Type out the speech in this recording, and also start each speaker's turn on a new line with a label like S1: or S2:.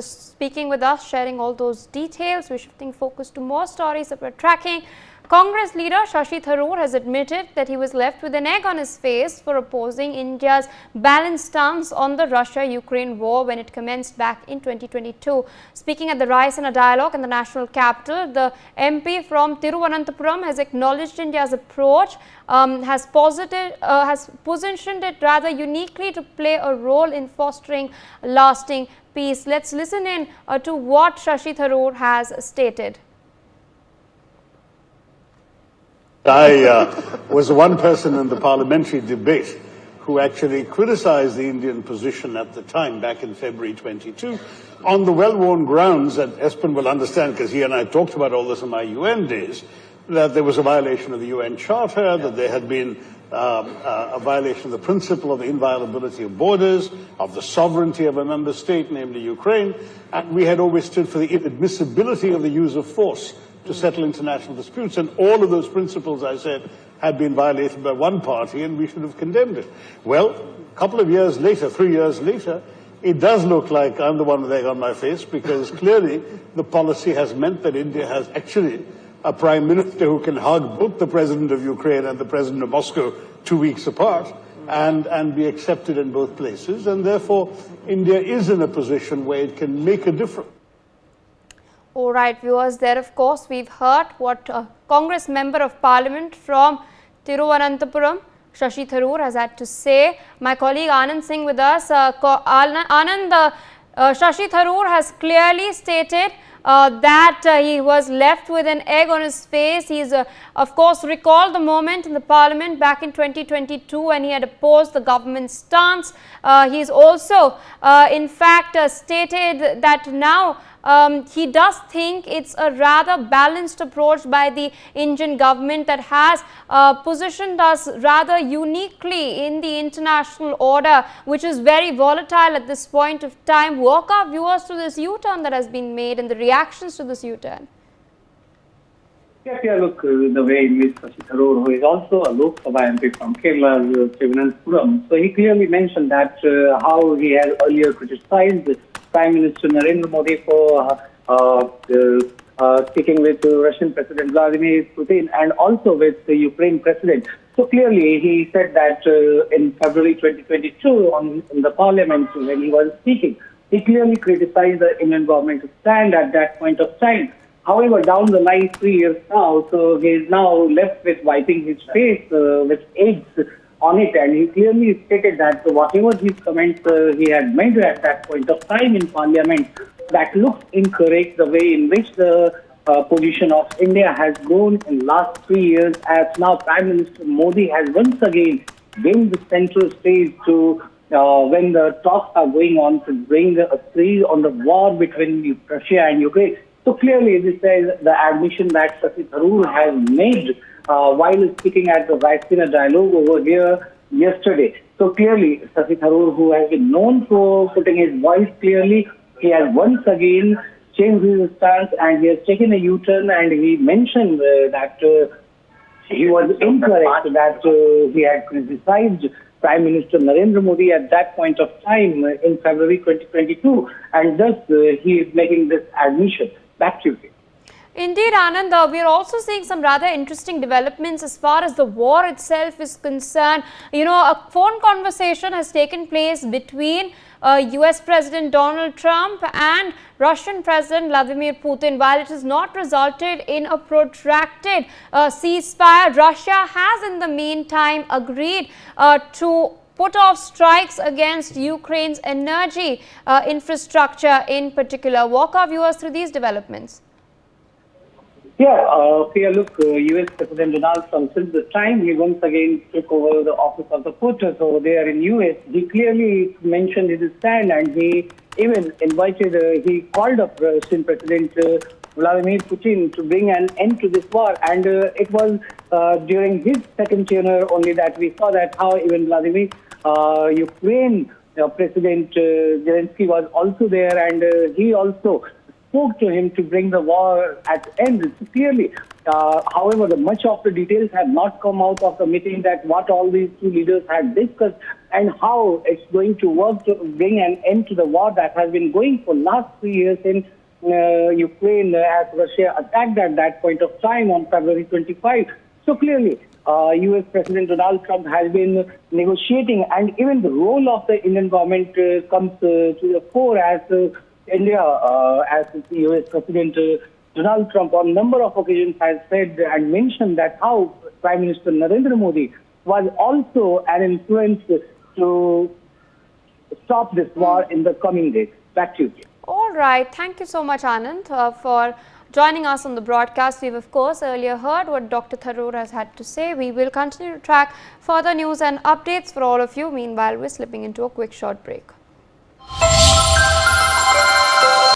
S1: speaking with us, sharing all those details. We're shifting focus to more stories that we're tracking. Congress leader Shashi Tharoor has admitted that he was left with an egg on his face for opposing India's balanced stance on the Russia-Ukraine war when it commenced back in 2022. Speaking at the Raisina Dialogue in the national capital, the MP from Thiruvananthapuram has acknowledged India's approach, has positioned it rather uniquely to play a role in fostering lasting peace. Let's listen in to what Shashi Tharoor has stated.
S2: I was the one person in the parliamentary debate who actually criticized the Indian position at the time, back in February 22, on the well-worn grounds that Espen will understand, because he and I talked about all this in my UN days, that there was a violation of the UN Charter, that there had been a violation of the principle of the inviolability of borders, of the sovereignty of a member state, namely Ukraine, and we had always stood for the inadmissibility of the use of force to settle international disputes, and all of those principles, I said, had been violated by one party and we should have condemned it. Well, a couple of years later, 3 years later, it does look like I'm the one with egg on my face, because clearly the policy has meant that India has actually a prime minister who can hug both the president of Ukraine and the president of Moscow 2 weeks apart and be accepted in both places, and therefore India is in a position where it can make a difference.
S1: All right, viewers, there of course we've heard what Congress Member of Parliament from Thiruvananthapuram, Shashi Tharoor, has had to say. My colleague Anand Singh with us. Anand, Shashi Tharoor has clearly stated that he was left with an egg on his face. He's of course recalled the moment in the parliament back in 2022 when he had opposed the government's stance. He's also in fact stated that now he does think it's a rather balanced approach by the Indian government that has positioned us rather uniquely in the international order, which is very volatile at this point of time. Walk our viewers through this U-turn that has been made and the reactions to this U-turn.
S3: Yes, yeah, look, the way in which Shashi Tharoor, who is also a Lok Sabha MP from Kerala, Thiruvananthapuram, so he clearly mentioned that how he had earlier criticized Prime Minister Narendra Modi for speaking with Russian President Vladimir Putin and also with the Ukraine President. So clearly he said that in February 2022 in the parliament when he was speaking, he clearly criticized the Indian government's stand at that point of time. However, down the line 3 years now, so he is now left with wiping his face with eggs on it, and he clearly stated that whatever his comments he had made at that point of time in parliament, that looks incorrect, the way in which the position of India has grown in last 3 years, as now Prime Minister Modi has once again been the central stage to when the talks are going on to bring a freeze on the war between Russia and Ukraine. So clearly this is the admission that Shashi Tharoor has made while speaking at the Raisina Dialogue over here yesterday. So clearly, Shashi Tharoor, who has been known for putting his voice clearly, he has once again changed his stance and he has taken a U-turn, and he mentioned that he was incorrect, that he had criticized Prime Minister Narendra Modi at that point of time in February 2022, and thus he is making this admission. Back to you.
S1: Indeed, Anand, we are also seeing some rather interesting developments as far as the war itself is concerned. You know, a phone conversation has taken place between US President Donald Trump and Russian President Vladimir Putin. While it has not resulted in a protracted ceasefire, Russia has in the meantime agreed to put off strikes against Ukraine's energy infrastructure in particular. Walk our viewers through these developments.
S3: Yeah, look, US President Donald Trump, since the time he once again took over the office of the POTUS over there in US, he clearly mentioned his stand, and he even invited, he called up Russian President Vladimir Putin to bring an end to this war. And it was during his second tenure only that we saw that how even Vladimir, Ukraine President Zelensky was also there, and he also spoke to him to bring the war at end. So clearly, however, much of the details have not come out of the meeting, that what all these two leaders had discussed and how it's going to work to bring an end to the war that has been going for last 3 years in Ukraine, as Russia attacked at that point of time on February 25. So clearly, U.S. President Donald Trump has been negotiating, and even the role of the Indian government comes to the fore as India, as the U.S. President Donald Trump on a number of occasions has said and mentioned that how Prime Minister Narendra Modi was also an influence to stop this war in the coming days. Back to you.
S1: All right. Thank you so much, Anand, for joining us on the broadcast. We've of course earlier heard what Dr. Tharoor has had to say. We will continue to track further news and updates for all of you. Meanwhile, we're slipping into a quick short break.